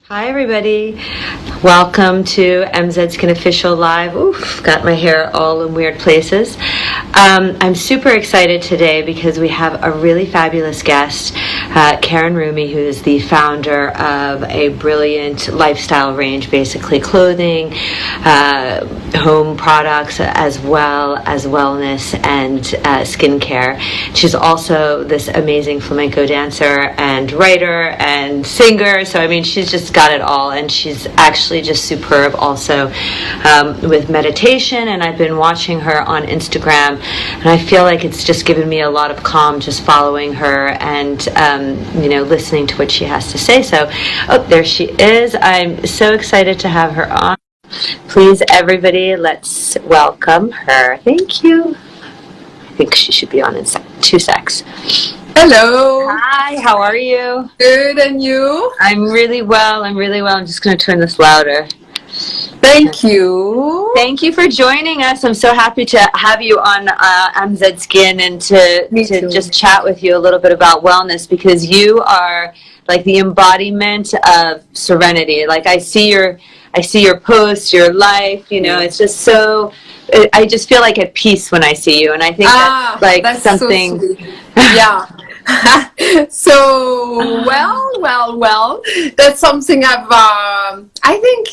Hi, everybody. Welcome to MZ Skin Official Live. Oof, got my hair all in weird places. I'm super excited today because we have a really fabulous guest, Karen Ruimy, who is the founder of a brilliant lifestyle range, basically clothing, home products, as well as wellness and skincare. She's also this amazing flamenco dancer and writer and singer. So, I mean, she's just got it all, and she's actually just superb also with meditation. And I've been watching her on Instagram, and I feel like it's just given me a lot of calm just following her and listening to what she has to say. So, oh, there she is. I'm so excited to have her on. Please, everybody, let's welcome her. Thank you. I think she should be on in 2 secs. Hello. Hi, how are you? Good, and you? I'm really well. I'm just going to turn this louder. Thank you. Thank you for joining us. I'm so happy to have you on MZ Skin and to just chat with you a little bit about wellness, because you are like the embodiment of serenity. Like I see your posts, your life, it's just so, I just feel like at peace when I see you. And I think that's something. So sweet. Yeah. So, well, that's something I think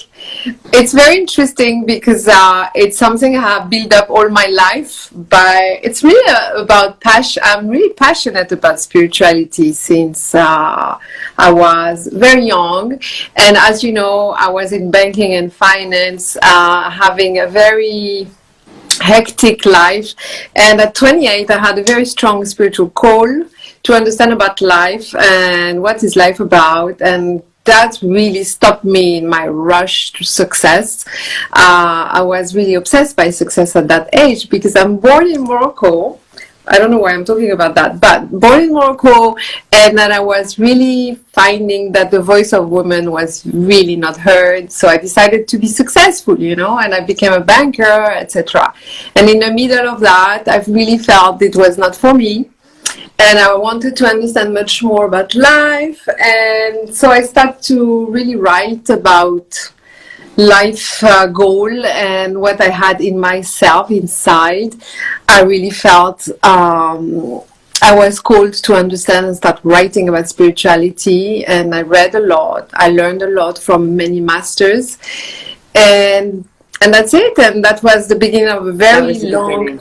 it's very interesting because it's something I have built up all my life, but it's really about passion. I'm really passionate about spirituality since I was very young. And as you know, I was in banking and finance, having a very hectic life. And at 28, I had a very strong spiritual call to understand about life and what is life about, and that really stopped me in my rush to success. I was really obsessed by success at that age because I'm born in Morocco. I don't know why I'm talking about that, but born in Morocco, and then I was really finding that the voice of women was really not heard. So I decided to be successful, and I became a banker, etc. And in the middle of that, I've really felt it was not for me. And I wanted to understand much more about life. And so I started to really write about life goal and what I had in myself inside. I really felt I was called to understand and start writing about spirituality. And I read a lot. I learned a lot from many masters. And that's it. And that was the beginning of a very long,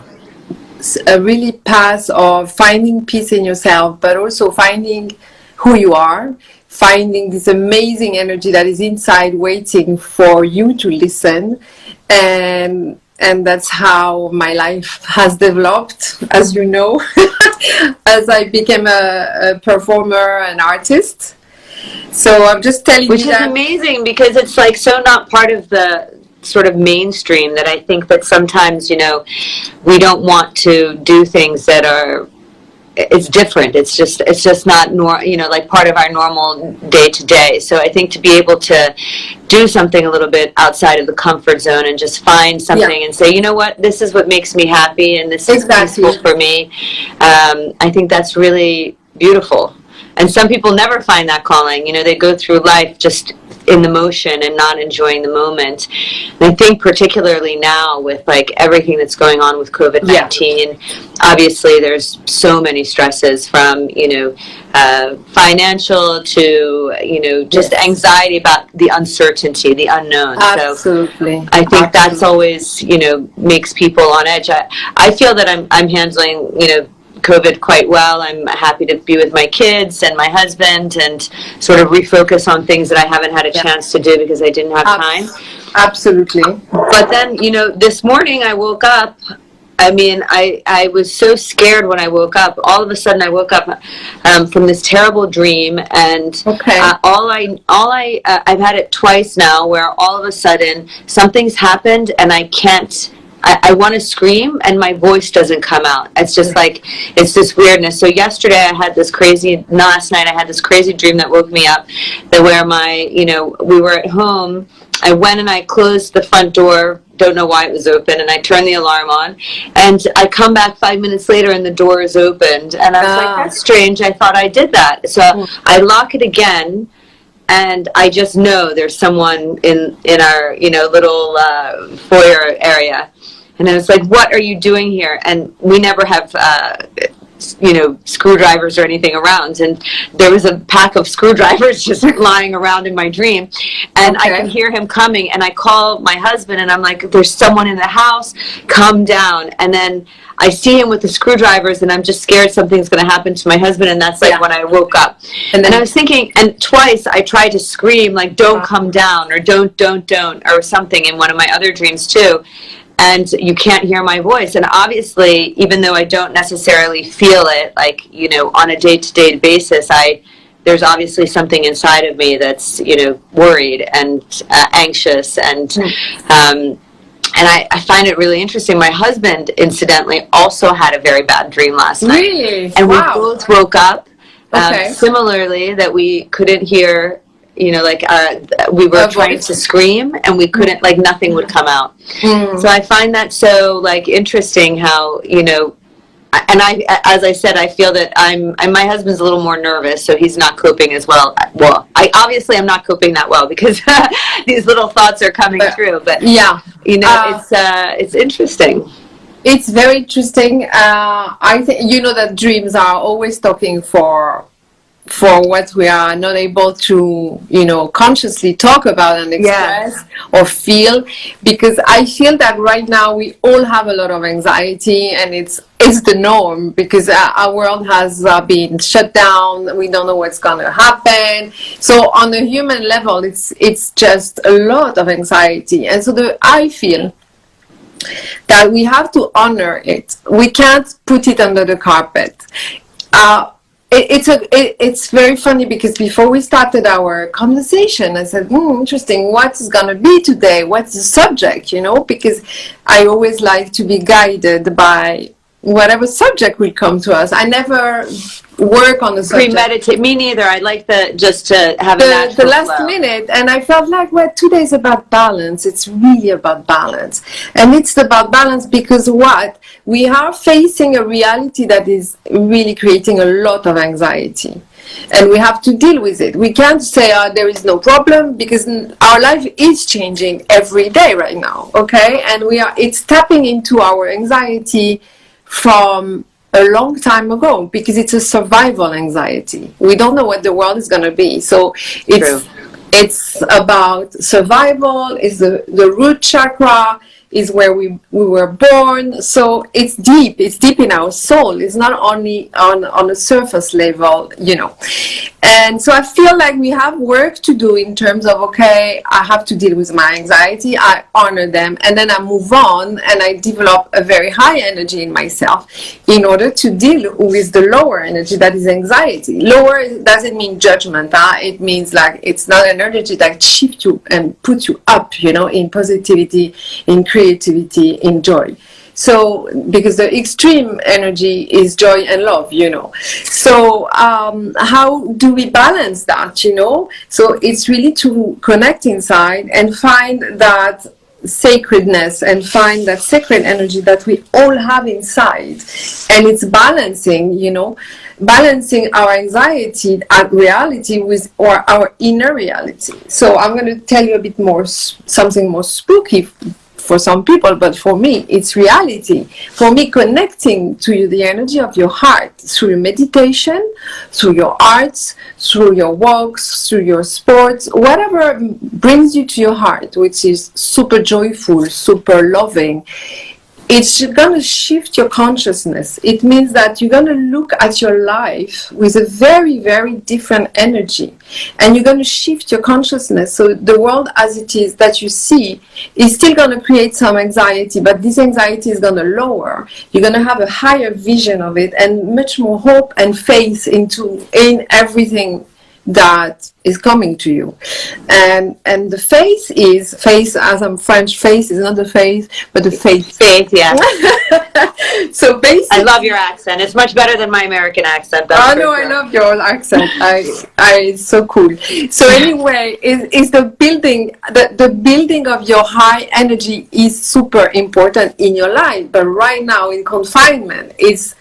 a really path of finding peace in yourself, but also finding who you are, finding this amazing energy that is inside waiting for you to listen. And that's how my life has developed, as you know, as I became a performer and artist. So I'm just telling you, which is amazing, because it's like so not part of the sort of mainstream that I think that sometimes, we don't want to do things that are, it's different. It's just not like part of our normal day to day. So I think to be able to do something a little bit outside of the comfort zone and just find something and say, you know what, this is what makes me happy and this is peaceful for me. I think that's really beautiful. And some people never find that calling. They go through life just in the motion and not enjoying the moment. And I think particularly now with like everything that's going on with COVID-19, obviously there's so many stresses from, financial to, just anxiety about the uncertainty, the unknown. Absolutely. So I think that's always, makes people on edge. I feel that I'm handling, COVID quite well. I'm happy to be with my kids and my husband and sort of refocus on things that I haven't had a chance to do because I didn't have time. Absolutely. But then, this morning I woke up. I mean, I was so scared when I woke up. All of a sudden I woke up from this terrible dream, and I've had it twice now, where all of a sudden something's happened and I can't. I want to scream and my voice doesn't come out. It's just like, it's this weirdness. So last night I had this crazy dream that woke me up, that where we were at home. I went and I closed the front door, don't know why it was open, and I turned the alarm on, and I come back 5 minutes later and the door is opened, and I was like, that's strange, I thought I did that. So I lock it again, and I just know there's someone in our little foyer area, and I was like, "What are you doing here?" And we never have screwdrivers or anything around, and there was a pack of screwdrivers just lying around in my dream, and I could hear him coming, and I call my husband and I'm like, "There's someone in the house, come down." And then I see him with the screwdrivers, and I'm just scared something's going to happen to my husband, and that's like when I woke up. And then I was thinking, and twice I tried to scream like, "Don't come down," or don't or something in one of my other dreams too. And you can't hear my voice. And obviously, even though I don't necessarily feel it, like, on a day-to-day basis, there's obviously something inside of me that's, worried and anxious. And I find it really interesting. My husband, incidentally, also had a very bad dream last night. Really? And we both woke up similarly, that we couldn't hear, we were trying to scream and we couldn't, like, nothing would come out. So I find that so, like, interesting how, and as I said, I feel that my husband's a little more nervous, so he's not coping as well. Well, I'm not coping that well because these little thoughts are coming through, but it's interesting. It's very interesting. I think, that dreams are always talking for what we are not able to, consciously talk about and express or feel, because I feel that right now we all have a lot of anxiety, and it's the norm because our world has been shut down. We don't know what's going to happen. So on a human level, it's just a lot of anxiety. And so I feel that we have to honor it. We can't put it under the carpet. It's very funny because before we started our conversation, I said, interesting, what is going to be today? What's the subject, because I always like to be guided by whatever subject will come to us. I never work on the subject. Premeditate. Me neither. I like just to have a natural the last flow. minute, and I felt like, today is about balance. It's really about balance, and it's about balance because we are facing a reality that is really creating a lot of anxiety, and we have to deal with it. We can't say there is no problem, because our life is changing every day right now. Okay, and it's tapping into our anxiety from a long time ago, because it's a survival anxiety. We don't know what the world is going to be, so it's about survival. Is the root chakra is where we were born, so it's deep in our soul. It's not only on a surface level, and so I feel like we have work to do in terms of, I have to deal with my anxiety, I honor them, and then I move on and I develop a very high energy in myself in order to deal with the lower energy that is anxiety. Lower doesn't mean judgment, it means like it's not an energy that shifts you and puts you up, in positivity, in creativity, in joy. So, because the extreme energy is joy and love, So, how do we balance that, So, it's really to connect inside and find that sacredness and find that sacred energy that we all have inside. And it's balancing, balancing our anxiety and reality with our inner reality. So, I'm going to tell you a bit more, something more spooky for some people, but for me, it's reality. For me, connecting to the energy of your heart through meditation, through your arts, through your walks, through your sports, whatever brings you to your heart, which is super joyful, super loving, it's going to shift your consciousness. It means that you're going to look at your life with a very, very different energy. And you're going to shift your consciousness. So the world as it is that you see is still going to create some anxiety, but this anxiety is going to lower. You're going to have a higher vision of it and much more hope and faith in everything that is coming to you. And the faith, as I'm French, faith is not the faith, but the faith. Faith, yeah. So basically, I love your accent. It's much better than my American accent. Oh no, I love your accent. It's so cool. So anyway, is the building, the building of your high energy is super important in your life, but right now in confinement is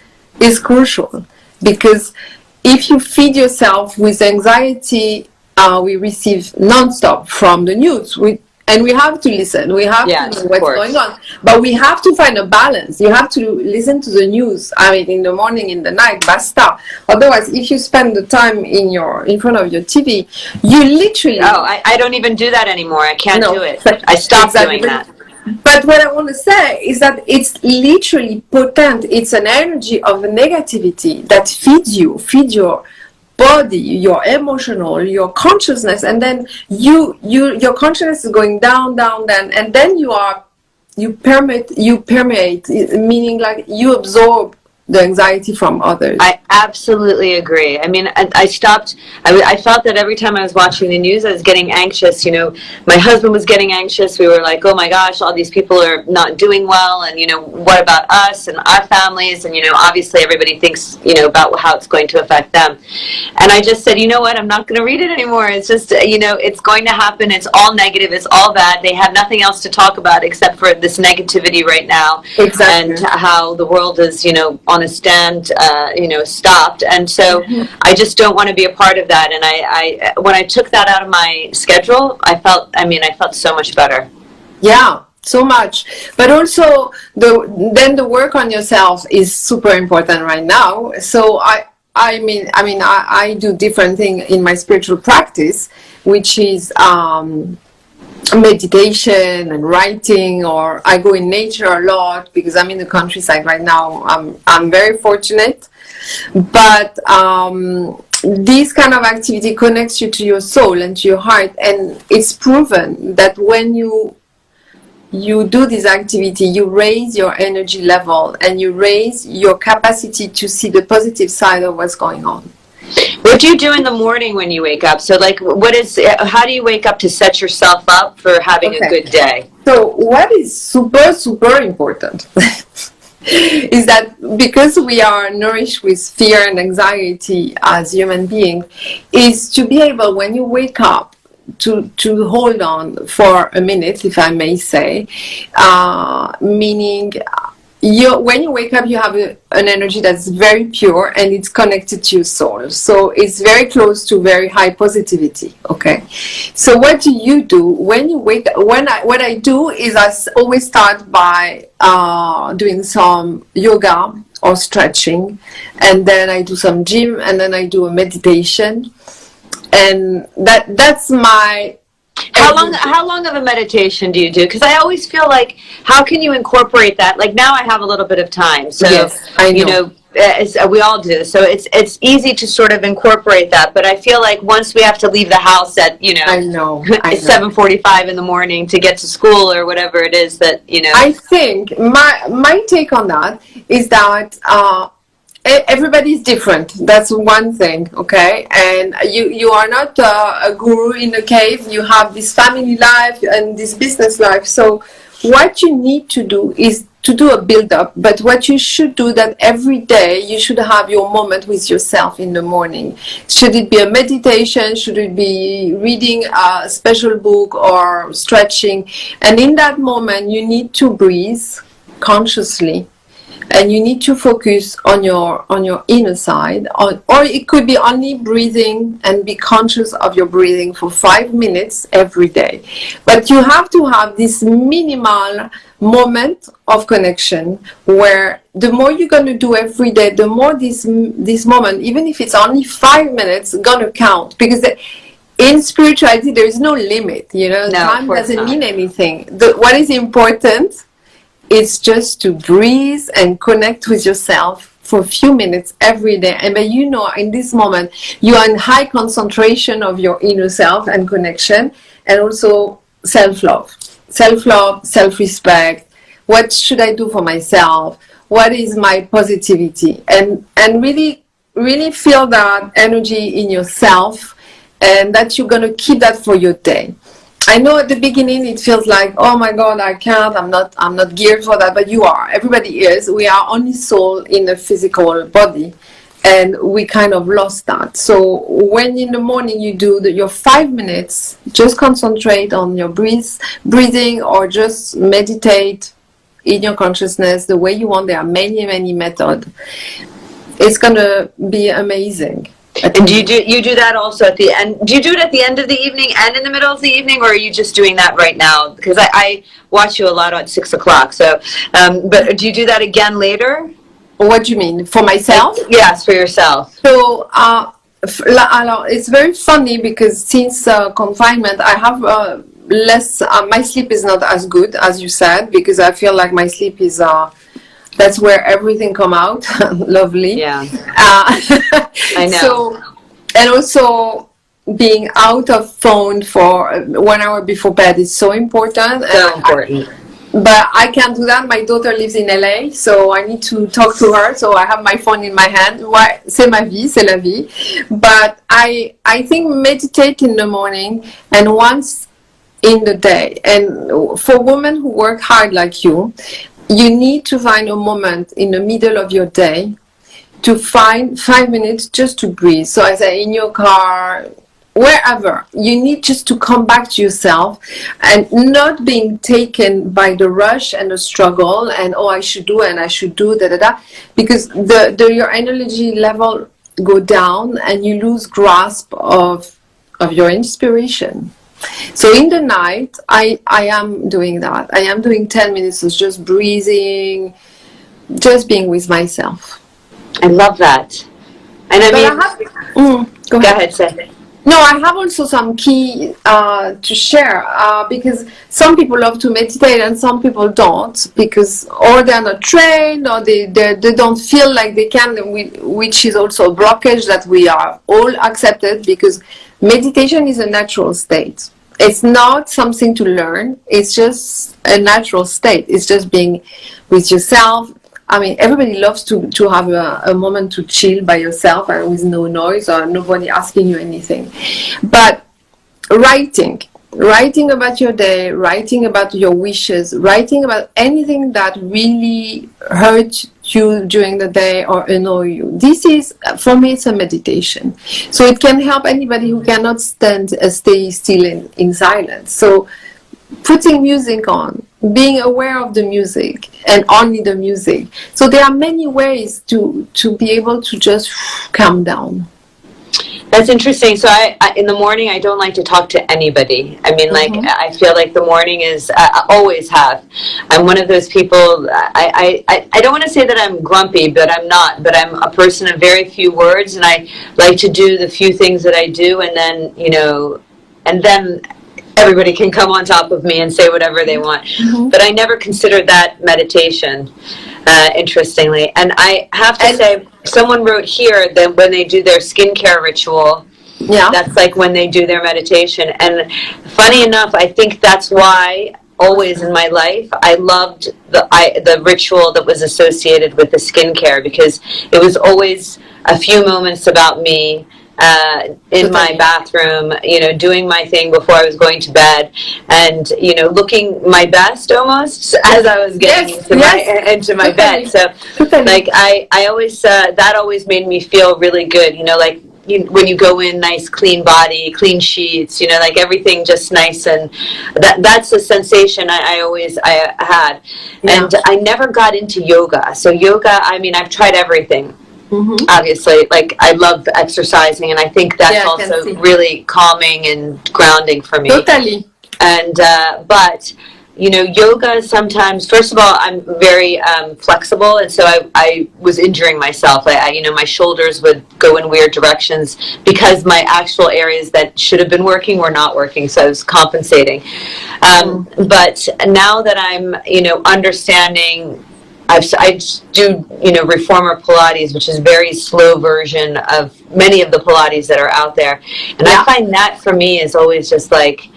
crucial, because if you feed yourself with anxiety we receive non-stop from the news. And we have to listen. We have to know what's going on. But we have to find a balance. You have to listen to the news. I mean, in the morning, in the night, basta. Otherwise, if you spend the time in front of your TV, you literally... Oh, I don't even do that anymore. I can't do it. I stopped doing that. But what I want to say is that it's literally potent. It's an energy of negativity that feeds your body, your emotional, your consciousness, and then your consciousness is going down, and then you permeate, meaning like you absorb the anxiety from others. I absolutely agree. I mean, I stopped. I felt that every time I was watching the news, I was getting anxious. You know, my husband was getting anxious. We were like, oh my gosh, all these people are not doing well. And, you know, what about us and our families? And, you know, obviously everybody thinks, you know, about how it's going to affect them. And I just said, you know what, I'm not going to read it anymore. It's just, you know, it's going to happen. It's all negative. It's all bad. They have nothing else to talk about except for this negativity right now. Exactly. And how the world is, you know, on a stand, you know, stopped. And so I just don't want to be a part of that. And I when I took that out of my schedule, I felt so much better. Yeah, so much. But also the work on yourself is super important right now. So I do different things in my spiritual practice, which is meditation and writing, or I go in nature a lot because I'm in the countryside right now. I'm very fortunate, but this kind of activity connects you to your soul and to your heart, and it's proven that when you do this activity, you raise your energy level and you raise your capacity to see the positive side of what's going on. What do you do in the morning when you wake up? So, like, how do you wake up to set yourself up for having a good day? So, what is super, super important is that because we are nourished with fear and anxiety as human beings, is to be able, when you wake up, to hold on for a minute, if I may say, meaning... when you wake up, you have an energy that's very pure and it's connected to your soul. So it's very close to very high positivity. Okay. So what do you do when you wake up? What I do is I always start by doing some yoga or stretching, and then I do some gym, and then I do a meditation, and that's my... How long of a meditation do you do? Because I always feel like, how can you incorporate that? Like, now I have a little bit of time, so yes, I know. You know, we all do. So it's easy to sort of incorporate that. But I feel like once we have to leave the house at, you know, I know. 7:45 in the morning to get to school or whatever it is that, you know. I think my take on that is that everybody's different. That's one thing, okay? And you are not a guru in a cave. You have this family life and this business life. So what you need to do is to do a build-up. But what you should do that every day, you should have your moment with yourself in the morning. Should it be a meditation? Should it be reading a special book or stretching? And in that moment, you need to breathe consciously. And you need to focus on your inner side, or it could be only breathing and be conscious of your breathing for 5 minutes every day. But you have to have this minimal moment of connection where the more you're going to do every day, the more this moment, even if it's only 5 minutes, going to count. Because in spirituality, there is no limit. You know, time doesn't mean anything. What is important, it's just to breathe and connect with yourself for a few minutes every day. And then, you know, in this moment, you are in high concentration of your inner self and connection, and also self-love, self-respect. What should I do for myself? What is my positivity? And really, really feel that energy in yourself, and that you're going to keep that for your day. I know at the beginning it feels like, oh my God, I can't, I'm not geared for that, but you are. Everybody is. We are only soul in a physical body, and we kind of lost that. So when in the morning you do your 5 minutes, just concentrate on your breathing, or just meditate in your consciousness the way you want. There are many, many methods. It's going to be amazing. And do you do that also at the end? Do you do it at the end of the evening and in the middle of the evening, or are you just doing that right now? Because I watch you a lot at 6 o'clock. So, but do you do that again later? What do you mean? For myself? Yes, for yourself. So, it's very funny because since confinement, I have less. My sleep is not as good as you said, because I feel like my sleep is. That's where everything come out. Lovely. Yeah. I know. So, and also being out of phone for 1 hour before bed is so important. So important. But I can't do that. My daughter lives in LA, so I need to talk to her. So I have my phone in my hand. C'est ma vie, c'est la vie. But I think meditate in the morning and once in the day. And for women who work hard like you need to find a moment in the middle of your day to find 5 minutes just to breathe. So I say in your car, wherever, you need just to come back to yourself and not being taken by the rush and the struggle and I should do and I should do because your energy level go down and you lose grasp of your inspiration. So in the night, I am doing that. I am doing 10 minutes of just breathing, just being with myself. I love that. And go ahead, say. No, I have also some key to share because some people love to meditate and some people don't, because or they're not trained or they don't feel like they can, which is also a blockage that we are all accepted, because meditation is a natural state. It's not something to learn. It's just a natural state. It's just being with yourself. I mean, everybody loves to have a moment to chill by yourself and with no noise or nobody asking you anything. But writing about your day, writing about your wishes, writing about anything that really hurt you during the day or annoy you. This is, for me, it's a meditation. So it can help anybody who cannot stay still in silence. So putting music on, being aware of the music and only the music. So there are many ways to be able to just calm down. That's interesting. So I in the morning, I don't like to talk to anybody. I mean, like, I feel like the morning is, I always have. I'm one of those people, I don't want to say that I'm grumpy, but I'm not. But I'm a person of very few words, and I like to do the few things that I do, and then, everybody can come on top of me and say whatever they want. But I never considered that meditation, interestingly. And I have to say, someone wrote here that when they do their skincare ritual, that's like when they do their meditation. And funny enough, I think that's why always in my life I loved the ritual that was associated with the skincare, because it was always a few moments about me in my bathroom, doing my thing before I was going to bed, and looking my best almost as I was getting into my bed. So like I always that always made me feel really good, like when you go in, nice clean body, clean sheets, like everything just nice, and that's a sensation I always had. And I never got into yoga. So yoga, I mean, I've tried everything. Obviously, like, I love exercising, and I think that's also really calming and grounding for me. Totally. And but yoga sometimes, first of all, I'm very flexible, and so I was injuring myself. My shoulders would go in weird directions because my actual areas that should have been working were not working, so I was compensating. But now that I'm understanding, I do, reformer Pilates, which is a very slow version of many of the Pilates that are out there. And I find that for me is always just like,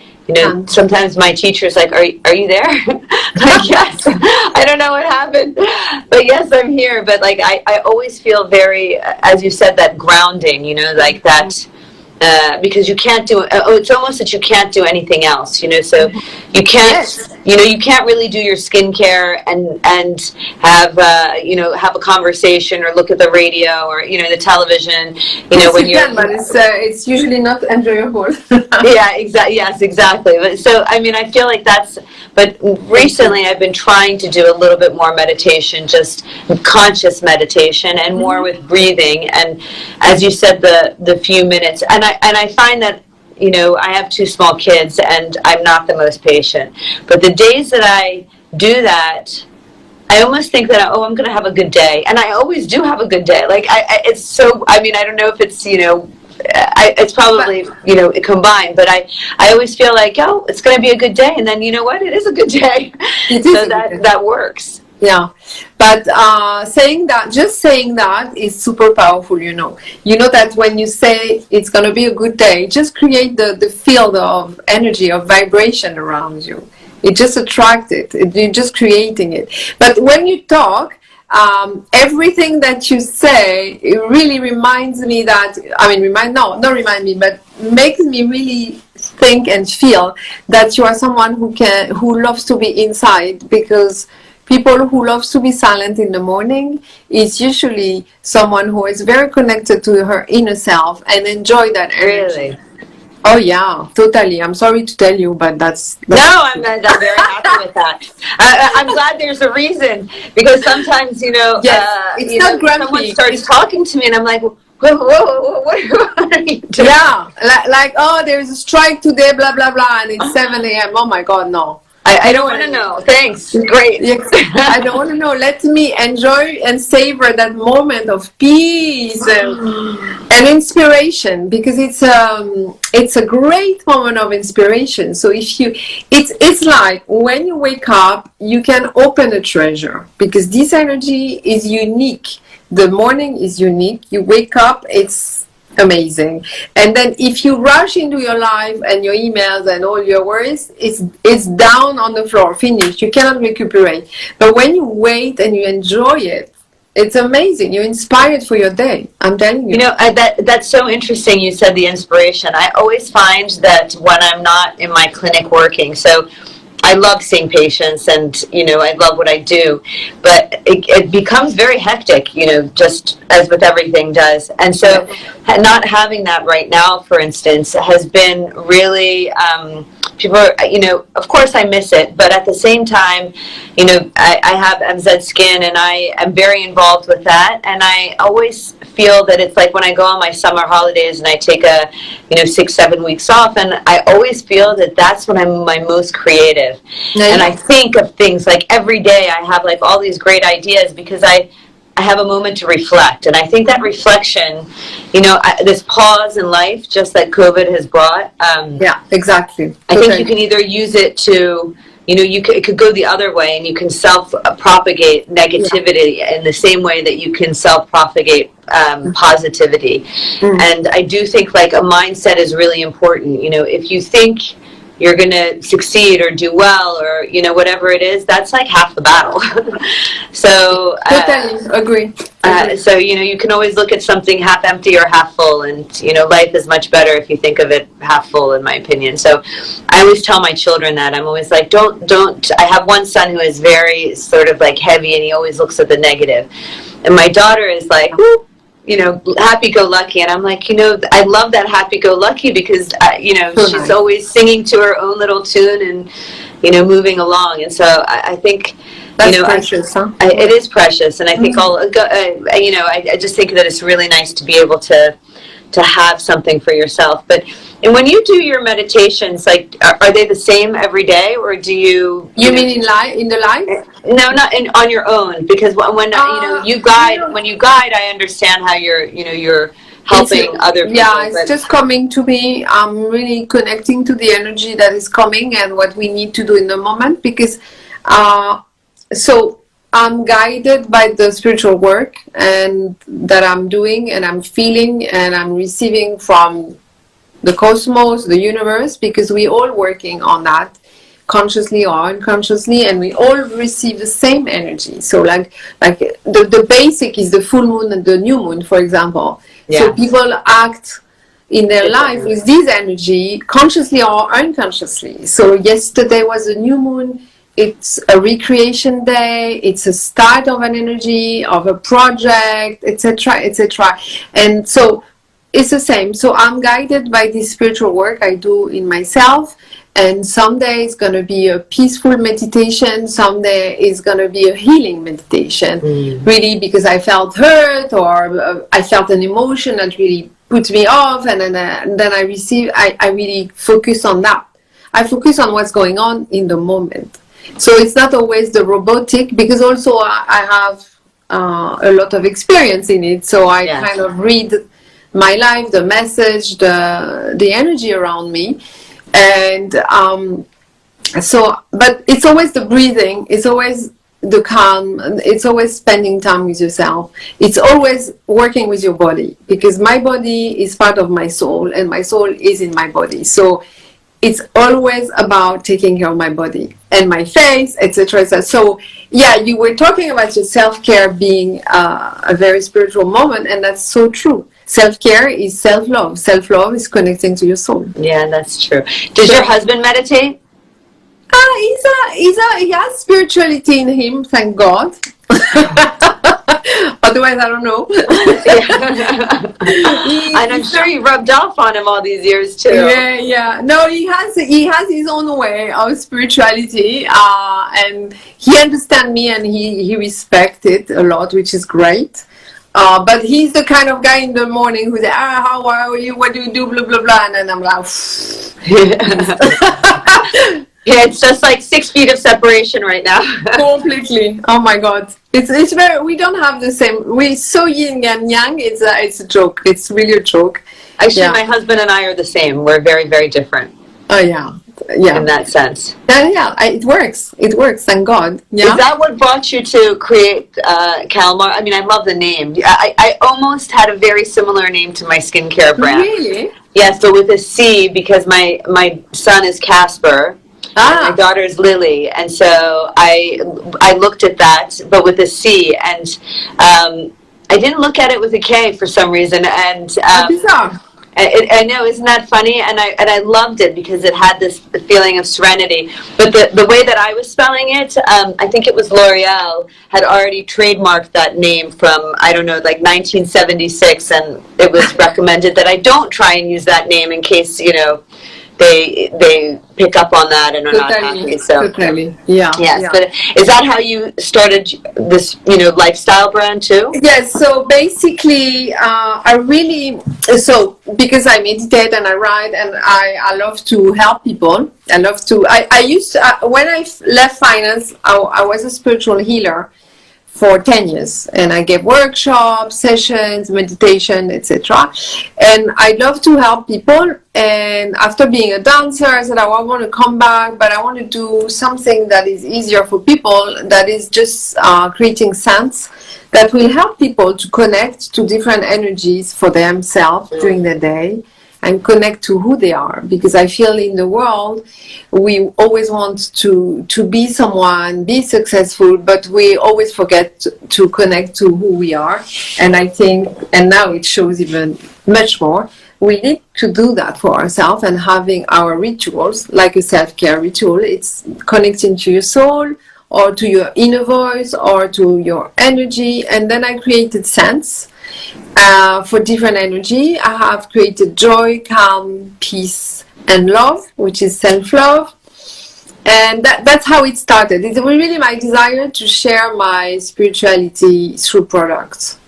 sometimes my teacher's like, are you there? Like, yes. I don't know what happened, but yes, I'm here. But like, I always feel very, as you said, that grounding, like that, because you can't do, it's almost that you can't do anything else, so you can't you can't really do your skincare and have have a conversation or look at the radio or the television. Yes, When you can, but it's usually not enjoyable. yeah, exactly. Yes, exactly. But so I feel like that's. But recently, I've been trying to do a little bit more meditation, just conscious meditation, and more with breathing. And as you said, the few minutes, and I find that. I have two small kids and I'm not the most patient. But the days that I do that, I almost think that, I'm going to have a good day. And I always do have a good day. Like, it's so, I don't know if it's, it's probably, combined. But I always feel like, it's going to be a good day. And then, you know what? It is a good day. So that works. Yeah, but just saying that is super powerful. You know that when you say it's going to be a good day, just create the field of energy, of vibration around you. It just attracts it. You're just creating it. But when you talk, everything that you say, it really reminds me that, not remind me, but makes me really think and feel that you are someone who loves to be inside, because people who loves to be silent in the morning is usually someone who is very connected to her inner self and enjoy that energy. Really? Oh yeah, totally. I'm sorry to tell you, but that's no, I'm very happy with that. I'm glad there's a reason, because sometimes it's not grumpy. Someone starts talking to me and I'm like, whoa, what are you doing? Yeah, like there's a strike today, blah blah blah, and it's 7 a.m. Oh my God, no. I don't want to know. Thanks. Great. I don't want to know. Let me enjoy and savor that moment of peace and inspiration, because it's a great moment of inspiration. So it's like when you wake up, you can open a treasure, because this energy is unique. The morning is unique. You wake up, it's amazing. And then if you rush into your life and your emails and all your worries, it's down on the floor, finished. You cannot recuperate. But when you wait and you enjoy it, it's amazing. You're inspired for your day. I'm telling you. That's so interesting. You said the inspiration. I always find that when I'm not in my clinic working, so I love seeing patients and, I love what I do, but it becomes very hectic, just as with everything does. And so not having that right now, for instance, has been really, people are, of course I miss it, but at the same time, I have MZ Skin and I am very involved with that. And I always feel that it's like when I go on my summer holidays and I take 6-7 weeks off, and I always feel that that's when I'm my most creative. And I think of things like every day I have like all these great ideas, because I have a moment to reflect. And I think that reflection, this pause in life, just that COVID has brought. Yeah, exactly. I think you can either use it to, it could go the other way, and you can self-propagate negativity in the same way that you can self-propagate positivity. And I do think like a mindset is really important. If you think you're going to succeed or do well or, whatever it is, that's like half the battle. So, totally agree. So, you can always look at something half empty or half full, and, life is much better if you think of it half full, in my opinion. So I always tell my children that. I'm always like, don't, I have one son who is very sort of like heavy, and he always looks at the negative. And my daughter is like, whoop, happy-go-lucky, and I'm like, I love that happy-go-lucky, because she's always singing to her own little tune and moving along. And so I think that's precious, huh? It is precious, and I think I just think that it's really nice to be able to have something for yourself. And when you do your meditations, like, are they the same every day, or do you? You mean in the life? No, not on your own, because when you guide. When you guide, I understand how you're helping other people. Yeah, it's just coming to me. I'm really connecting to the energy that is coming and what we need to do in the moment, because so I'm guided by the spiritual work and that I'm doing, and I'm feeling and I'm receiving from the cosmos, the universe, because we all working on that consciously or unconsciously, and we all receive the same energy. So like the basic is the full moon and the new moon, for example. Yeah. So people act in their life with this energy consciously or unconsciously. So yesterday was a new moon, it's a recreation day, it's a start of an energy, of a project, etc., etc. And so it's the same. So I'm guided by this spiritual work I do in myself. And someday it's going to be a peaceful meditation. Someday it's going to be a healing meditation. Really, because I felt hurt, or I felt an emotion that really put me off. And then I really focus on that. I focus on what's going on in the moment. So it's not always the robotic, because also I have a lot of experience in it. So I kind of read my life, the message, the energy around me. And but it's always the breathing, it's always the calm, it's always spending time with yourself. It's always working with your body, because my body is part of my soul, and my soul is in my body. So it's always about taking care of my body and my face, etc. So yeah, you were talking about your self-care being a very spiritual moment, and that's so true. Self-care is self-love. Self-love is connecting to your soul. Yeah, that's true. Does your husband meditate? He has spirituality in him, thank God. Otherwise, I don't know. And I'm sure you rubbed off on him all these years too. Yeah. No, he has his own way of spirituality, and he understands me, and he respects it a lot, which is great. But he's the kind of guy in the morning who's like, how are you? What do you do? Blah, blah, blah. And then I'm like, yeah, it's just like 6 feet of separation right now. Completely. Oh my God. It's very, we don't have the same, we're so yin and yang. It's a joke. It's really a joke. Actually, my husband and I are the same. We're very, very different. Oh, yeah. In that sense. It works. It works, thank God. Yeah. Is that what brought you to create Calamar? I mean, I love the name. I almost had a very similar name to my skincare brand. Really? Yes, but with a C, because my son is Casper. My daughter is Lily, and so I looked at that, but with a C, and I didn't look at it with a K for some reason, and bizarre. I know, isn't that funny? And I loved it because it had this feeling of serenity. But the way that I was spelling it, I think it was L'Oreal had already trademarked that name from, I don't know, like 1976, and it was recommended that I don't try and use that name in case, they pick up on that and are not happy. So totally. Yeah. Yes, but is that how you started this, lifestyle brand too? Yes. So basically, because I meditate and I write and I love to help people. When I left finance, I was a spiritual healer for 10 years, and I gave workshops, sessions, meditation, etc. And I love to help people. And after being a dancer, I said, I want to come back, but I want to do something that is easier for people, that is just creating sense, that will help people to connect to different energies for themselves during the day, and connect to who they are. Because I feel in the world, we always want to be someone, be successful, but we always forget to connect to who we are. And I think, and now it shows even much more, we need to do that for ourselves, and having our rituals, like a self-care ritual, it's connecting to your soul, or to your inner voice, or to your energy. And then I created Sense. For different energy, I have created joy, calm, peace, and love, which is self-love. And that's how it started. It's really my desire to share my spirituality through products.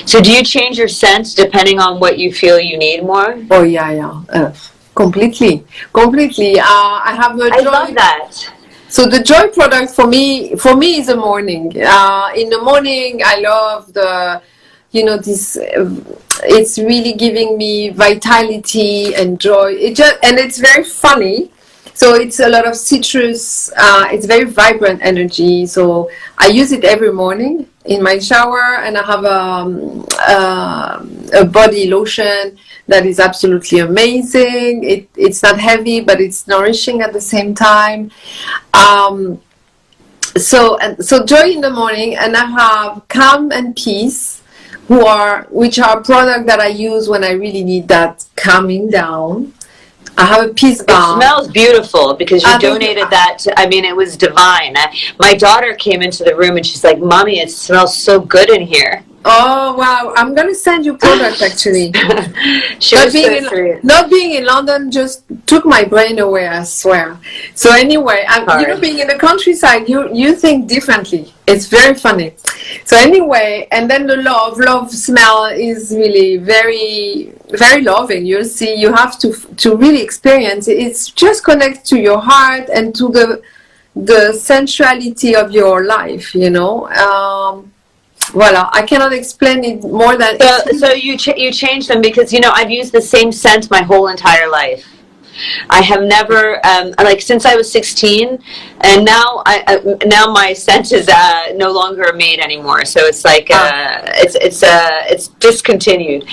So do you change your scents depending on what you feel you need more? Oh, yeah. Completely. I have a joy. I love that. So the joy product for me is the morning. In the morning, I love this, it's really giving me vitality and joy. And it's very funny. So it's a lot of citrus. It's very vibrant energy. So I use it every morning in my shower, and I have a body lotion that is absolutely amazing. It's not heavy, but it's nourishing at the same time. So joy in the morning, and I have calm and peace, which are products that I use when I really need that calming down. I have a peace It balm. smells beautiful because you I think- donated that to, I mean, it was divine. My daughter came into the room and she's like, Mommy, it smells so good in here. Oh wow! I'm gonna send you product actually. She Not was being so in sweet. not being in London just took my brain away. I swear. So anyway, you know, Hard. being in the countryside, you think differently. It's very funny. So anyway, and then the love smell is really very loving. You'll see. You have to really experience it. It's just connect to your heart and to the sensuality of your life. You know. Voila, I cannot explain it more than. So you changed them because, you know, I've used the same scent my whole entire life. I have never like since I was 16, and now now my scent is no longer made anymore. So it's like it's discontinued,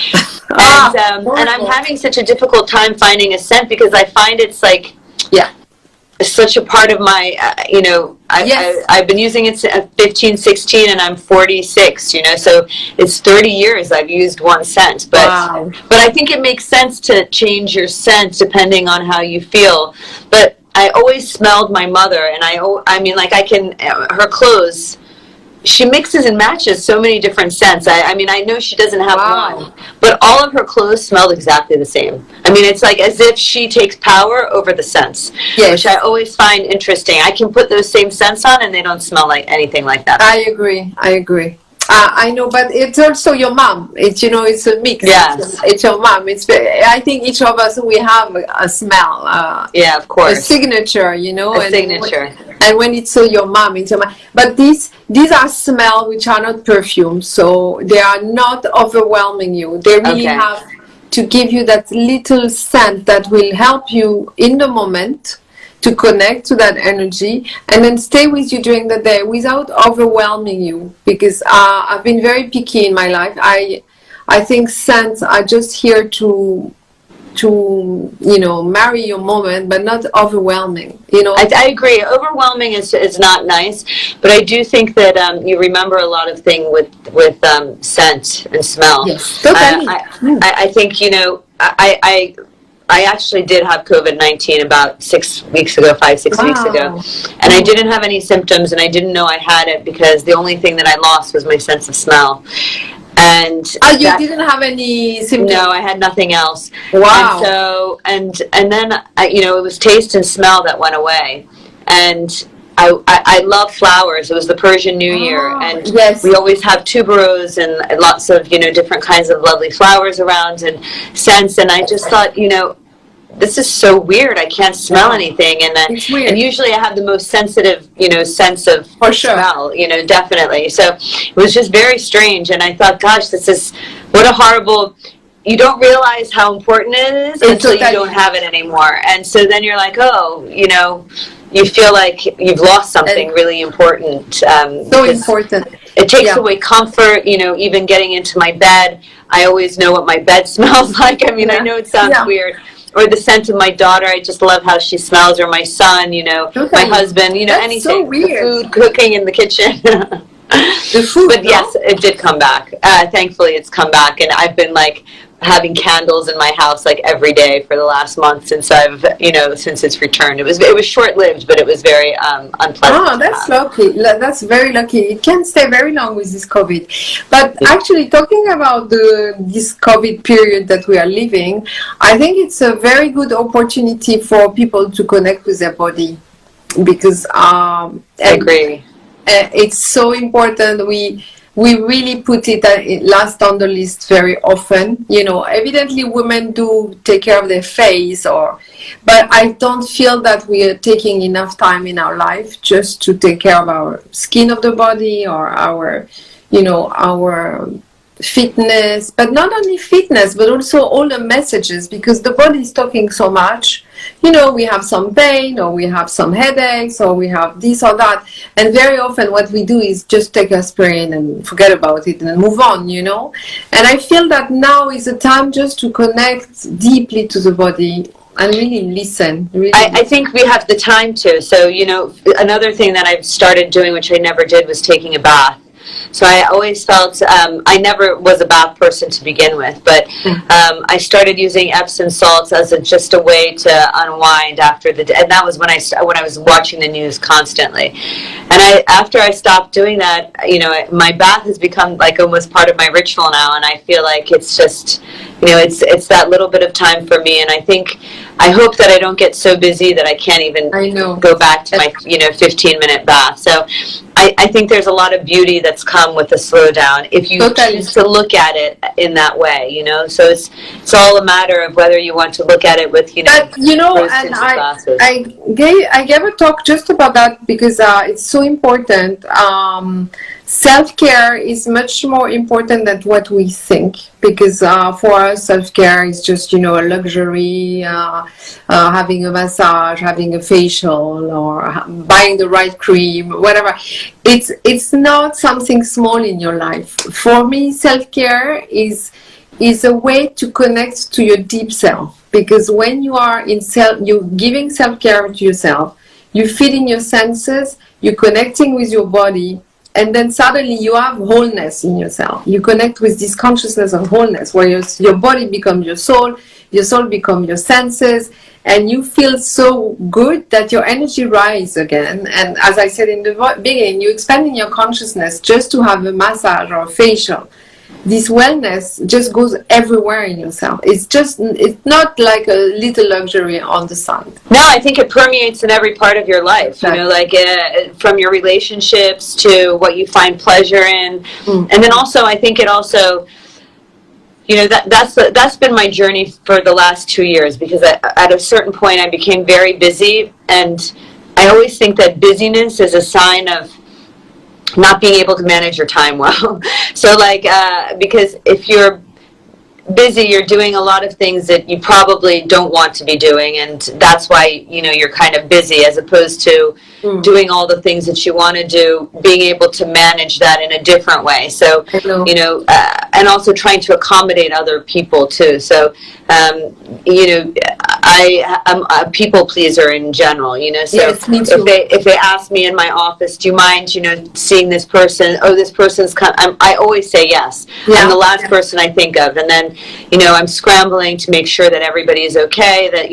and I'm having such a difficult time finding a scent because I find it's like yeah. such a part of my you know I've been using it since 15, 16, and I'm 46, you know, so it's 30 years I've used one scent, but I think it makes sense to change your scent depending on how you feel. But I always smelled my mother, and I mean, like, I can her clothes, she mixes and matches so many different scents. I mean, I know she doesn't have one, but all of her clothes smell exactly the same. I mean, it's like as if she takes power over the scents, which I always find interesting. I can put those same scents on and they don't smell like anything like that. I agree. I know, but it's also your mom. It's, you know, it's a mix. Yes. It's your mom. I think each of us, we have a smell. Yeah, of course. A signature, you know. A signature. And when it's your mom, it's your mom. But these are smells which are not perfume, so they are not overwhelming you. They really have to give you that little scent that will help you in the moment to connect to that energy and then stay with you during the day without overwhelming you. Because I've been very picky in my life. I think scents are just here to you know, marry your moment, but not overwhelming, you know. I agree. Overwhelming is not nice, but I do think that you remember a lot of things with scent and smell. Yes, totally. I think, you know, I actually did have COVID-19 about 6 weeks ago, 5-6 weeks ago, and I didn't have any symptoms, and I didn't know I had it because the only thing that I lost was my sense of smell. And you didn't have any symptoms? No, I had nothing else. Wow. And so, and then, you know, it was taste and smell that went away. And I love flowers. It was the Persian New Year, and we always have tuberose and lots of, you know, different kinds of lovely flowers around and scents. And I just thought, you know, this is so weird. I can't smell anything, and usually I have the most sensitive, you know, sense of smell, you know, definitely. So it was just very strange, and I thought, gosh, this is what a horrible. You don't realize how important it is until you don't have it anymore, and so then you're like, oh, you know, you feel like you've lost something really important. So important. It takes away comfort, you know, even getting into my bed. I always know what my bed smells like. I mean, I know it sounds weird. Or the scent of my daughter, I just love how she smells, or my son, you know, my husband, you know, anything. So weird. The food cooking in the kitchen. The food, but yes, it did come back. Thankfully, it's come back, and I've been like having candles in my house like every day for the last month since since it's returned. It was short-lived, but it was very unpleasant. Oh, that's lucky. That's very lucky. It can stay very long with this COVID. But actually, talking about this COVID period that we are living, I think it's a very good opportunity for people to connect with their body, because I agree. It's so important. We really put it last on the list very often. You know, evidently women do take care of their face, but I don't feel that we are taking enough time in our life just to take care of our skin of the body, or our, you know, our fitness. But not only fitness, but also all the messages, because the body is talking so much. You know, we have some pain, or we have some headaches, or we have this or that, and very often what we do is just take aspirin and forget about it and move on, you know. And I feel that now is the time just to connect deeply to the body and really listen. I think we have the time to. So, you know, another thing that I've started doing, which I never did, was taking a bath. So I always felt, I never was a bath person to begin with, but I started using Epsom salts as just a way to unwind after the day. And that was when I was watching the news constantly. And after I stopped doing that, my bath has become like almost part of my ritual now, and I feel like it's just, it's that little bit of time for me. And I hope that I don't get so busy that I can't even go back to my 15-minute bath. So I think there's a lot of beauty that's come with the slowdown if you choose to look at it in that way, so it's all a matter of whether you want to look at it with but and I gave a talk just about that because it's so important. Self-care is much more important than what we think, because for us self-care is just a luxury, having a massage, having a facial, or buying the right cream, whatever. It's not something small in your life. For me, self-care is a way to connect to your deep self, because when you are you're giving self-care to yourself, you're feeding your senses, you're connecting with your body, and then suddenly you have wholeness in yourself. You connect with this consciousness of wholeness, where your body becomes your soul becomes your senses, and you feel so good that your energy rises again. And as I said in the beginning, you're expanding your consciousness just to have a massage or a facial. This wellness just goes everywhere in yourself. It's not like a little luxury on the side. No, I think it permeates in every part of your life, from your relationships to what you find pleasure in. And then also, I think it also, that's been my journey for the last 2 years, because at a certain point I became very busy, and I always think that busyness is a sign of not being able to manage your time well. So because if you're busy, you're doing a lot of things that you probably don't want to be doing, and that's why you're kind of busy, as opposed to doing all the things that you want to do, being able to manage that in a different way. So and also trying to accommodate other people too. So I'm a people pleaser in general, so yes, me too. if they ask me in my office, do you mind seeing this person, this person's I always say yes. I'm the last person I think of, and then I'm scrambling to make sure that everybody is okay, that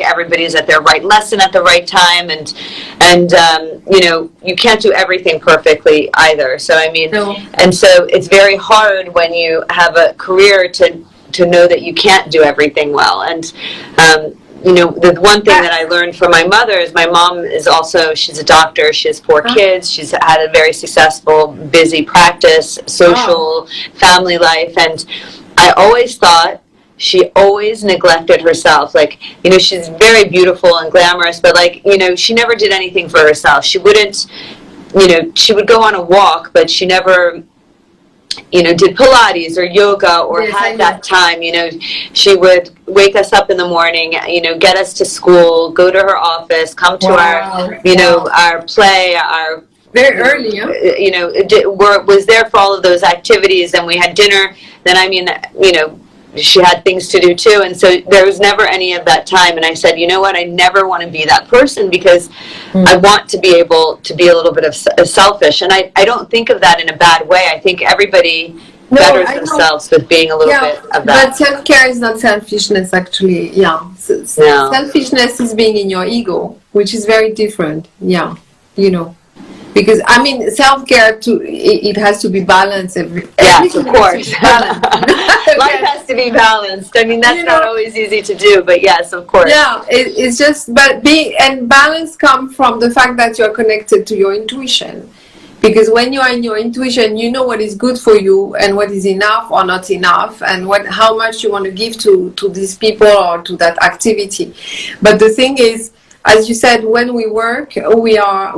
everybody's at their right lesson at the right time, and you can't do everything perfectly either. So and so it's very hard when you have a career to know that you can't do everything well. And the one thing that I learned from my mother is, my mom is also, she's a doctor, she has 4 kids, she's had a very successful, busy practice, social, family life, and I always thought she always neglected herself. She's very beautiful and glamorous, but she never did anything for herself. She wouldn't, she would go on a walk, but she never did Pilates or yoga or had that time. She would wake us up in the morning, get us to school, go to her office, come to our play, our very early, was there for all of those activities, and we had dinner. Then she had things to do too, and so there was never any of that time. And I said, you know what, I never want to be that person, because I want to be able to be a little bit of selfish, and I don't think of that in a bad way. I think everybody betters themselves with being a little bit of that. But self-care is not selfishness, actually. Selfishness is being in your ego, which is very different. Because self-care it has to be balanced. Yes, of course. Life has to be balanced. That's not always easy to do, but yes, of course. Yeah, it's just, but balance comes from the fact that you're connected to your intuition. Because when you are in your intuition, you know what is good for you and what is enough or not enough, and how much you want to give to these people or to that activity. But the thing is, as you said, when we work, we go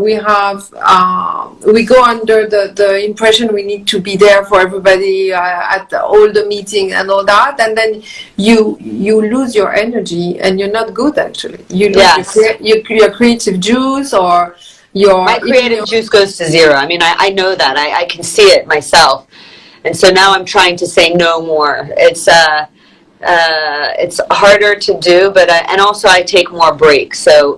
under the impression we need to be there for everybody at all the meetings and all that, and then you lose your energy, and you're not good, actually. You lose your creative juice, or my creative juice goes to zero. I know that. I can see it myself, and so now I'm trying to say no more. It's harder to do, but and also I take more breaks. So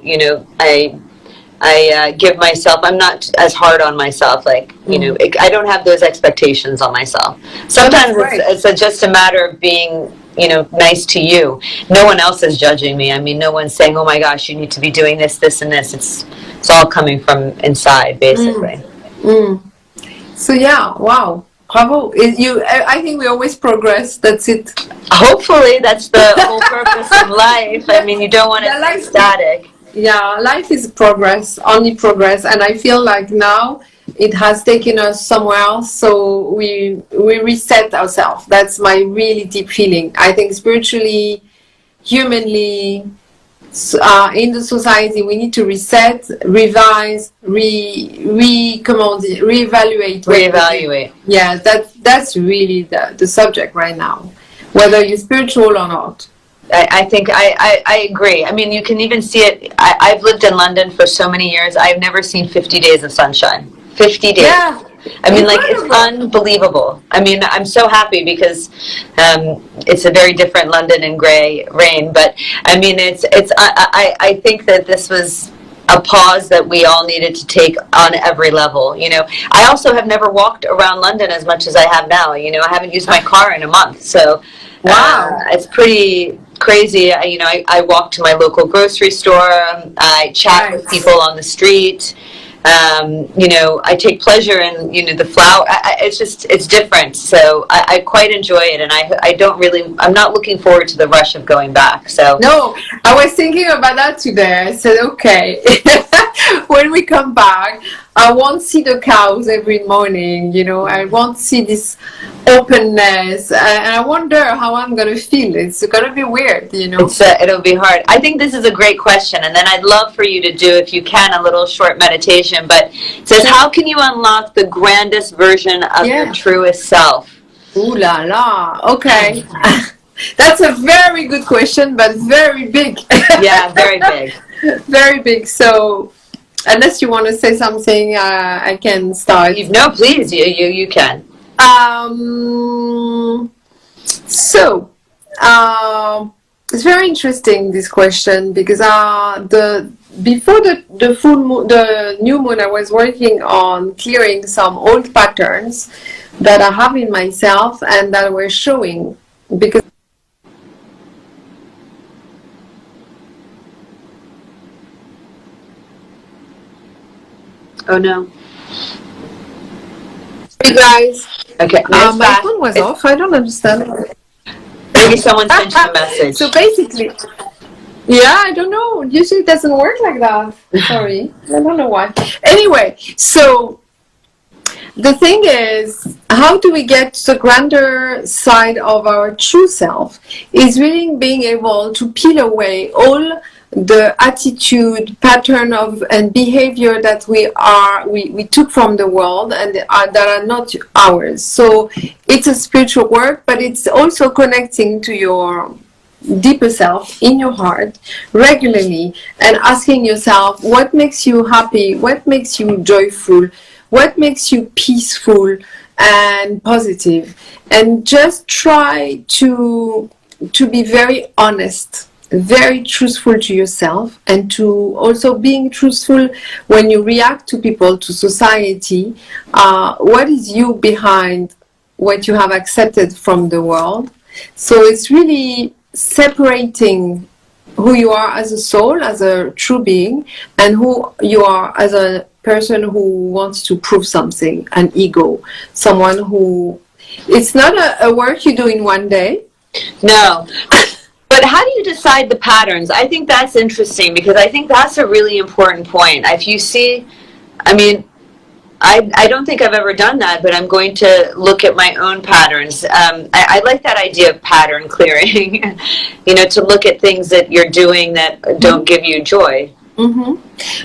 I give myself, I'm not as hard on myself, like, I don't have those expectations on myself. Sometimes it's just a matter of being, nice to you. No one else is judging me. I mean, no one's saying, oh my gosh, you need to be doing this, this, and this. It's all coming from inside, basically. So yeah, wow. Bravo. I think we always progress. That's it. Hopefully, that's the whole purpose of life. I mean, you don't want to stay static. Yeah, life is progress, only progress, and I feel like now it has taken us somewhere else, so we reset ourselves. That's my really deep feeling. I think spiritually, humanly, in the society, we need to reset, revise, reevaluate. Reevaluate. Yeah, that's really the subject right now, whether you're spiritual or not. I think I agree. I mean, you can even see it. I've lived in London for so many years. I've never seen 50 days of sunshine. 50 days. Yeah. I mean, like, it's unbelievable. I mean, I'm so happy because it's a very different London and gray rain. But I mean, I think that this was a pause that we all needed to take on every level. I also have never walked around London as much as I have now. I haven't used my car in a month. So wow, it's pretty crazy. I walk to my local grocery store. I chat with people on the street. I take pleasure in, the flower. It's different. So I quite enjoy it. And I'm not looking forward to the rush of going back. So no, I was thinking about that today. I said, okay, when we come back, I won't see the cows every morning, I won't see this openness, and I wonder how I'm going to feel. It's going to be weird, It'll be hard. I think this is a great question, and then I'd love for you to do, if you can, a little short meditation, but it says, how can you unlock the grandest version of your truest self? Ooh la la, okay. That's a very good question, but very big. Yeah, very big. Very big, so unless you want to say something, I can start. No, please, you can. So, it's very interesting, this question, because before the full moon, the new moon, I was working on clearing some old patterns that I have in myself and that were showing, because oh no. Hey guys. Okay. My phone was off. I don't understand. Maybe someone sent you a message. So basically, yeah, I don't know. Usually it doesn't work like that. Sorry. I don't know why. Anyway, so the thing is, how do we get to the grander side of our true self? Is really being able to peel away all the attitude, pattern of and behavior that we took from the world and that are not ours. So it's a spiritual work, but it's also connecting to your deeper self in your heart regularly and asking yourself what makes you happy, what makes you joyful, what makes you peaceful and positive, and just try to be very honest, very truthful to yourself, and to also being truthful when you react to people, to society. What is you behind what you have accepted from the world? So it's really separating who you are as a soul, as a true being, and who you are as a person who wants to prove something, an ego, someone who... It's not a work you do in one day. No. But how do you decide the patterns? I think that's interesting, because I think that's a really important point. If you see, I mean, I don't think I've ever done that, but I'm going to look at my own patterns. I like that idea of pattern clearing, to look at things that you're doing that don't give you joy. Mm-hmm.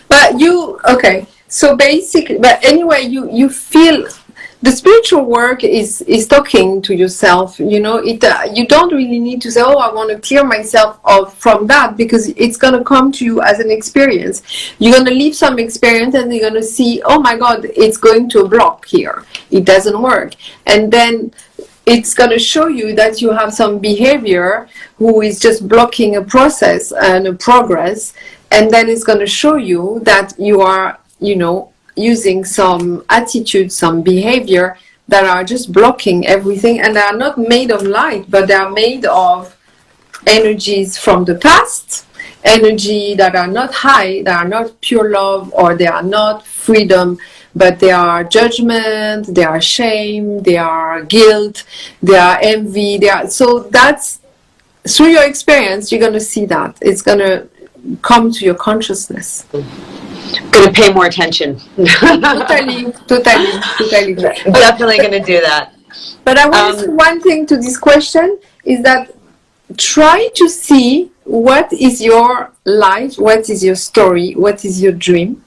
But okay, so basically, but anyway, you feel... The spiritual work is talking to yourself, you don't really need to say, oh, I want to clear myself off from that, because it's going to come to you as an experience. You're going to leave some experience and you're going to see, oh my God, it's going to block here. It doesn't work. And then it's going to show you that you have some behavior who is just blocking a process and a progress. and then it's going to show you that you are, using some attitude, some behavior that are just blocking everything, and they are not made of light, but they are made of energies from the past, energy that are not high, that are not pure love, or they are not freedom, but they are judgment, they are shame, they are guilt, they are envy, so that's through your experience. You're going to see that it's going to come to your consciousness. Going to pay more attention. Totally. Definitely going to do that. But I want to say one thing to this question is that try to see what is your life, what is your story, what is your dream.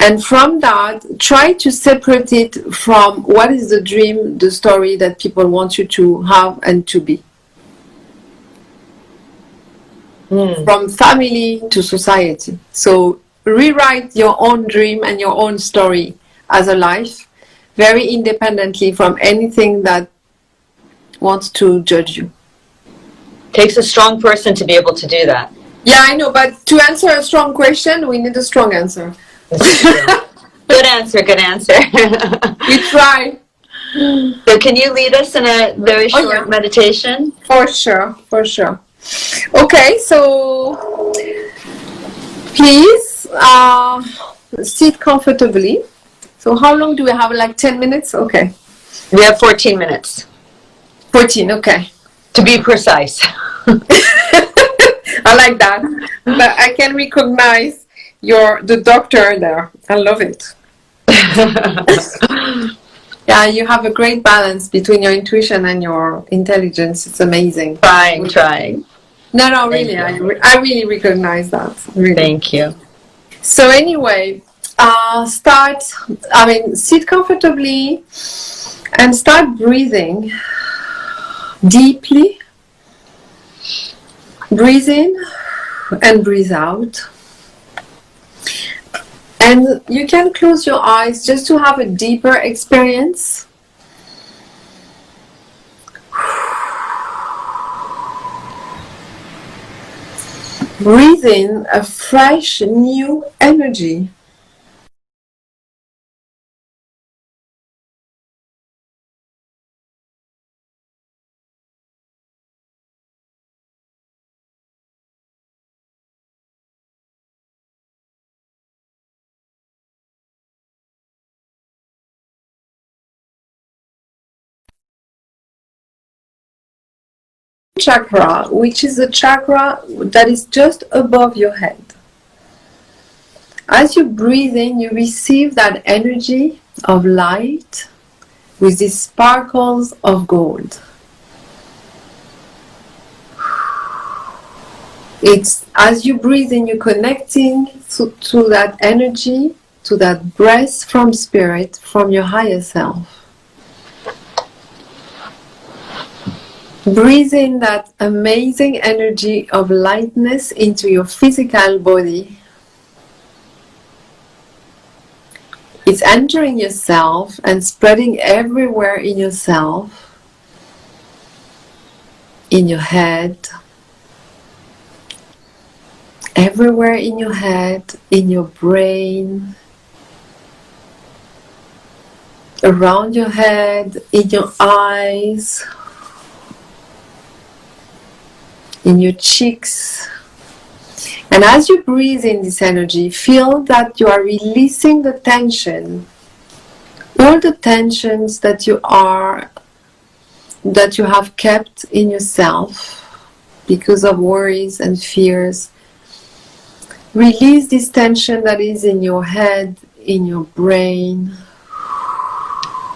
And from that, try to separate it from what is the dream, the story that people want you to have and to be. From family to society. So rewrite your own dream and your own story as a life, very independently from anything that wants to judge you. Takes a strong person to be able to do that. Yeah, I know, but to answer a strong question, we need a strong answer. Good answer. We try. So can you lead us in a very short meditation? For sure. Okay, so please sit comfortably. So how long do we have? Like 10 minutes? Okay. We have 14 minutes. 14, okay. To be precise. I like that. But I can recognize the doctor there. I love it. Yeah, you have a great balance between your intuition and your intelligence. It's amazing. Trying. No, really. I really recognize that. Really. Thank you. So anyway, sit comfortably and start breathing deeply. Breathe in and breathe out. And you can close your eyes just to have a deeper experience. Breathe in a fresh, new energy. Chakra, which is a chakra that is just above your head. As you breathe in, you receive that energy of light with these sparkles of gold. It's as you breathe in, you're connecting to that energy, to that breath from spirit, from your higher self. Breathe in that amazing energy of lightness into your physical body. It's entering yourself and spreading everywhere in yourself, in your head, everywhere in your head, in your brain, around your head, in your eyes, in your cheeks. And as you breathe in this energy, feel that you are releasing the tension, all the tensions that you have kept in yourself because of worries and fears. Release this tension that is in your head, in your brain,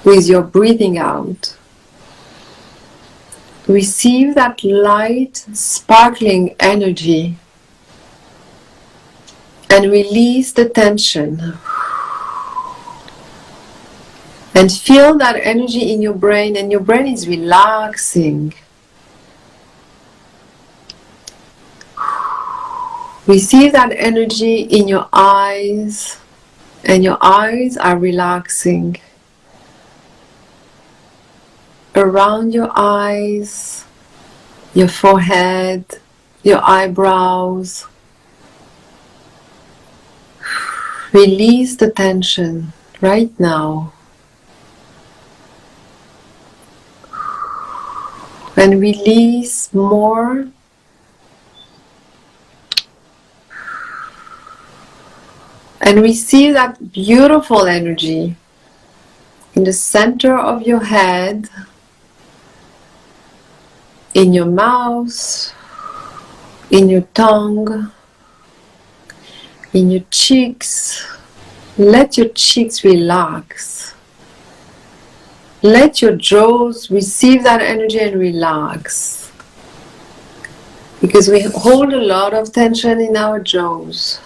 with your breathing out. Receive that light, sparkling energy and release the tension. And feel that energy in your brain, and your brain is relaxing. Receive that energy in your eyes, and your eyes are relaxing. Around your eyes, your forehead, your eyebrows, Release the tension right now. And release more. And receive that beautiful energy in the center of your head, in your mouth, in your tongue, in your cheeks. Let your cheeks relax. Let your jaws receive that energy and relax. Because we hold a lot of tension in our jaws.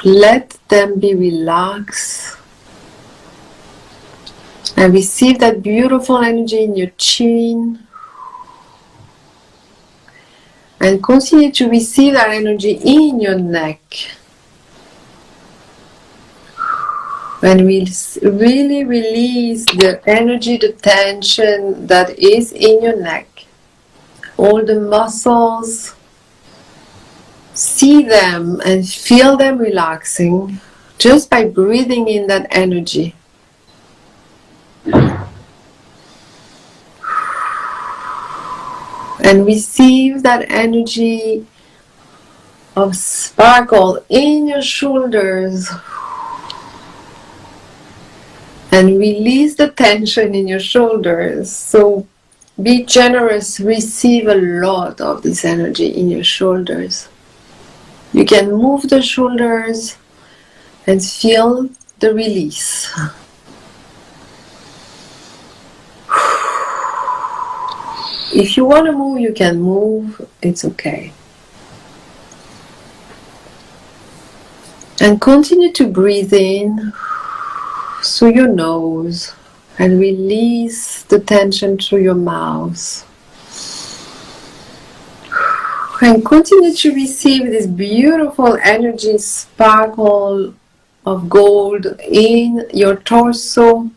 Let them be relaxed. And receive that beautiful energy in your chin. And continue to receive that energy in your neck. And really release the energy, the tension that is in your neck. All the muscles. See them and feel them relaxing just by breathing in that energy. And receive that energy of sparkle in your shoulders. And release the tension in your shoulders. So be generous, receive a lot of this energy in your shoulders. You can move the shoulders and feel the release. If you want to move, you can move. It's okay. And continue to breathe in through your nose and release the tension through your mouth. And continue to receive this beautiful energy sparkle of gold in your torso,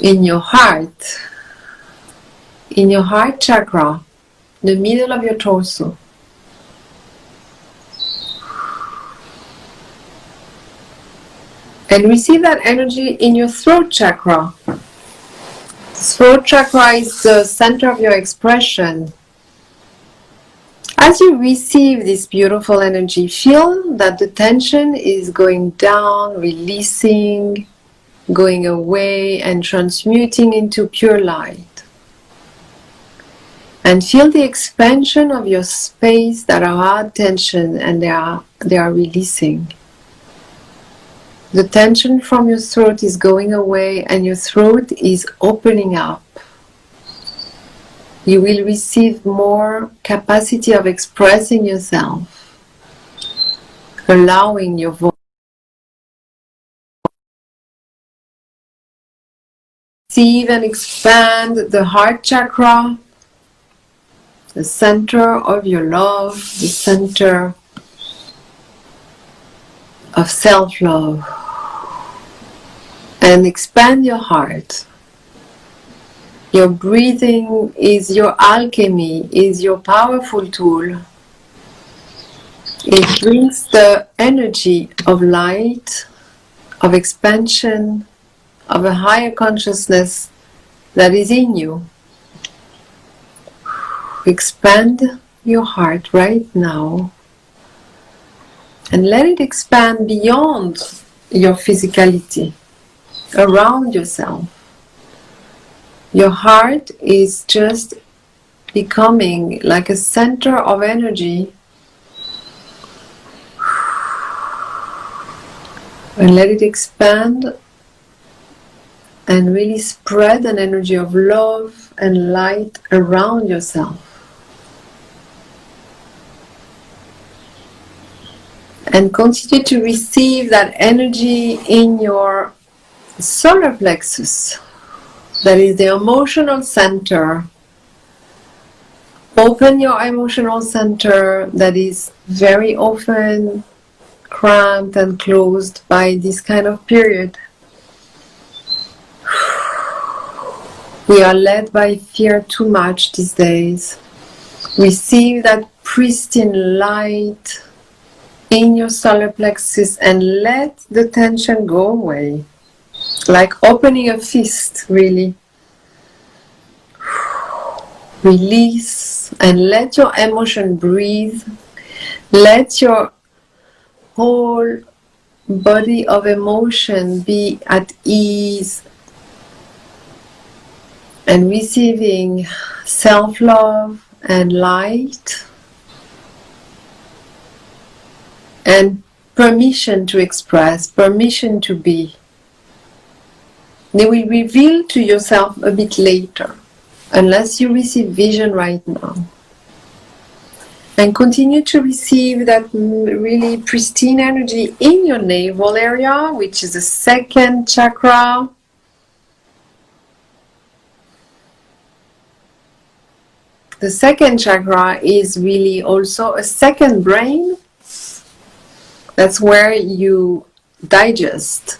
in your heart chakra, the middle of your torso. And receive that energy in your throat chakra. Throat chakra is the center of your expression. As you receive this beautiful energy, feel that the tension is going down, releasing, going away, and transmuting into pure light. And feel the expansion of your space that are tension and they are releasing. The tension from your throat is going away and your throat is opening up. You will receive more capacity of expressing yourself, allowing your voice. Receive and expand the heart chakra, the center of your love, the center of self-love. And expand your heart. Your breathing is your alchemy, is your powerful tool. It brings the energy of light, of expansion, of a higher consciousness that is in you. Expand your heart right now and let it expand beyond your physicality, around yourself. Your heart is just becoming like a center of energy, and let it expand and really spread an energy of love and light around yourself. And continue to receive that energy in your solar plexus, that is the emotional center. Open your emotional center that is very often cramped and closed by this kind of period. We are led by fear too much these days. Receive that pristine light in your solar plexus and let the tension go away. Like opening a fist, really. Release and let your emotion breathe. Let your whole body of emotion be at ease and receiving self-love and light and permission to express, permission to be. They will reveal to yourself a bit later, unless you receive vision right now. And continue to receive that really pristine energy in your navel area, which is the second chakra. The second chakra is really also a second brain. That's where you digest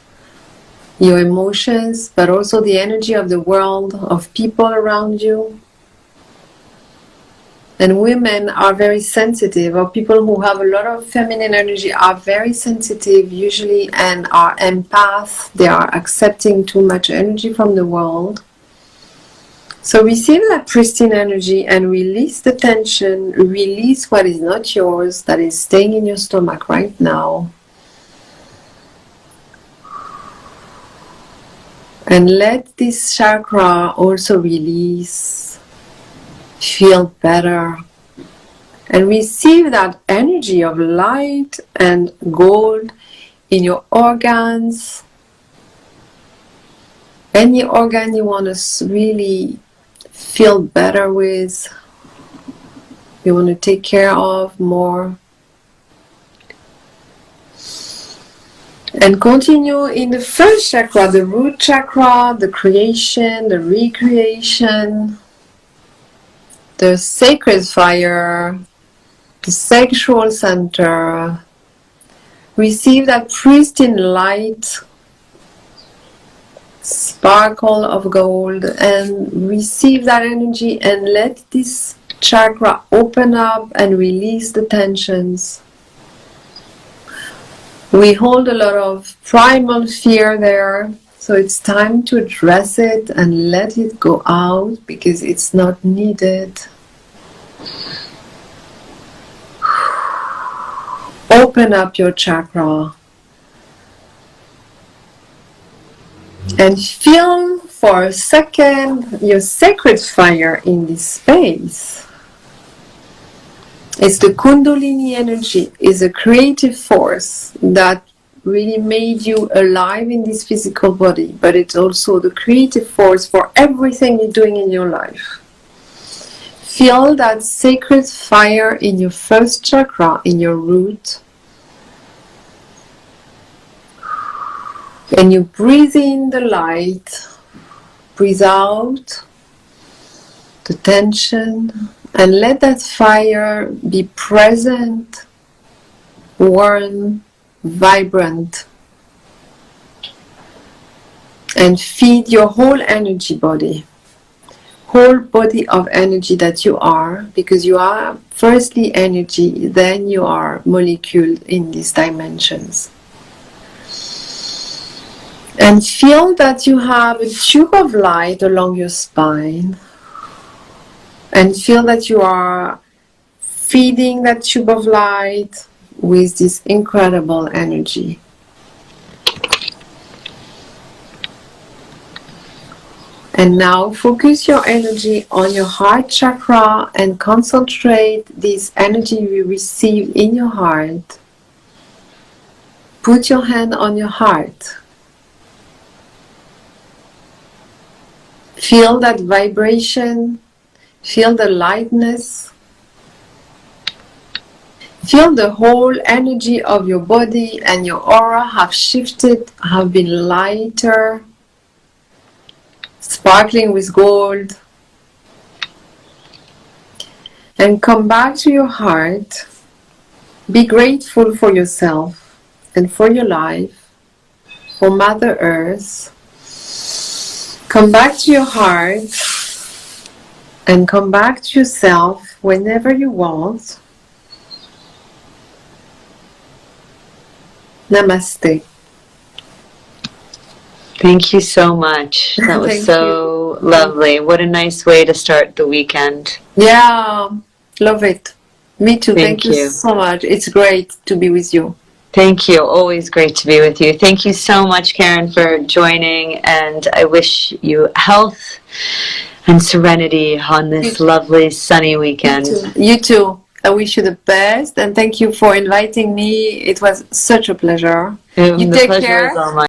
your emotions, but also the energy of the world, of people around you. And women are very sensitive, or people who have a lot of feminine energy are very sensitive usually and are empaths. They are accepting too much energy from the world. So receive that pristine energy and release the tension, release what is not yours, that is staying in your stomach right now. And let this chakra also release, feel better, and receive that energy of light and gold in your organs. Any organ you want to really feel better with, you want to take care of more. And continue in the first chakra, the root chakra, the creation, the recreation, the sacred fire, the sexual center. Receive that pristine light, sparkle of gold, and receive that energy and let this chakra open up and release the tensions. We hold a lot of primal fear there, so it's time to address it and let it go out because it's not needed. Open up your chakra and feel for a second your sacred fire in this space. It's the Kundalini energy, is a creative force that really made you alive in this physical body, but it's also the creative force for everything you're doing in your life. Feel that sacred fire in your first chakra, in your root. And you breathe in the light, breathe out the tension, and let that fire be present, warm, vibrant, and feed your whole energy body, whole body of energy that you are, because you are firstly energy, then you are molecule in these dimensions. And feel that you have a tube of light along your spine. And feel that you are feeding that tube of light with this incredible energy. And now focus your energy on your heart chakra and concentrate this energy you receive in your heart. Put your hand on your heart. Feel that vibration. Feel the lightness. Feel the whole energy of your body and your aura have shifted, have been lighter, sparkling with gold. And come back to your heart. Be grateful for yourself and for your life, for Mother Earth. Come back to your heart. And come back to yourself whenever you want. Namaste. Thank you so much. That was Thank so lovely. What a nice way to start the weekend. Yeah, love it. Me too. Thank Thank you you. so much. It's great to be with you. Thank you. Always great to be with you. Thank you so much, Karen, for joining. And I wish you health and serenity on this lovely sunny weekend. You too. I wish you the best and thank you for inviting me. It was such a pleasure. You The take pleasure care. is all mine.